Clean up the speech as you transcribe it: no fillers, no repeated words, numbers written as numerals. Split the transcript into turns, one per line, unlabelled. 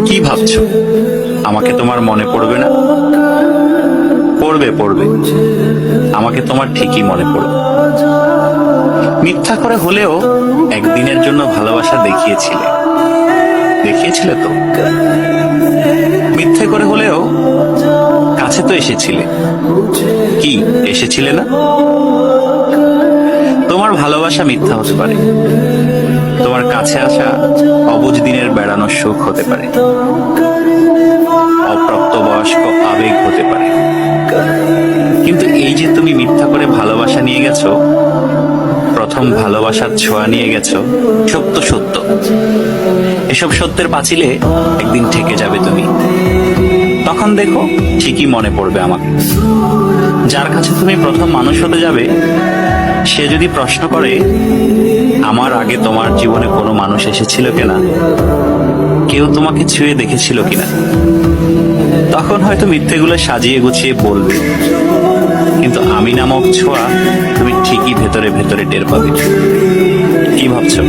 কি ভাবছো আমাকে তোমার মনে পড়বে না? পড়বে পড়বে, আমাকে তোমার ঠিকই মনে পড়বে। মিথ্যা করে হলেও একদিনের জন্য ভালোবাসা দেখিয়েছিলে, দেখিয়েছিলে তো। মিথ্যে করে হলেও কাছে তো এসেছিলে, কি এসেছিলে না? তোমার ভালোবাসা মিথ্যা হতে পারে, তোমার কাছে আসা অবুঝ দিনের বেড়ানোর সুখ হতে পারে, অপ্রাপ্তবয়স্ক আবেগ হতে পারে। কিন্তু এই যে তুমি মিথ্যা করে ভালোবাসা নিয়ে গেছো, প্রথম ভালোবাসার ছোঁয়া নিয়ে গেছো, সত্য সত্য। এসব সত্যের পাঁচিলে একদিন ঠেকে যাবে তুমি। তখন দেখো ঠিকই মনে পড়বে আমাকে। যার কাছে তুমি প্রথম মানুষ হতে যাবে, সে যদি প্রশ্ন করে আমার আগে তোমার জীবনে কোনো মানুষ এসেছিল কিনা, কেউ তোমাকে ছুঁয়ে দেখেছিল কিনা, তখন হয়তো মিথ্যেগুলো সাজিয়ে গুছিয়ে বলবে, কিন্তু আমি নামক ছোঁয়া তুমি ঠিকই ভেতরে ভেতরে টের পাবে। কি ভাবছো?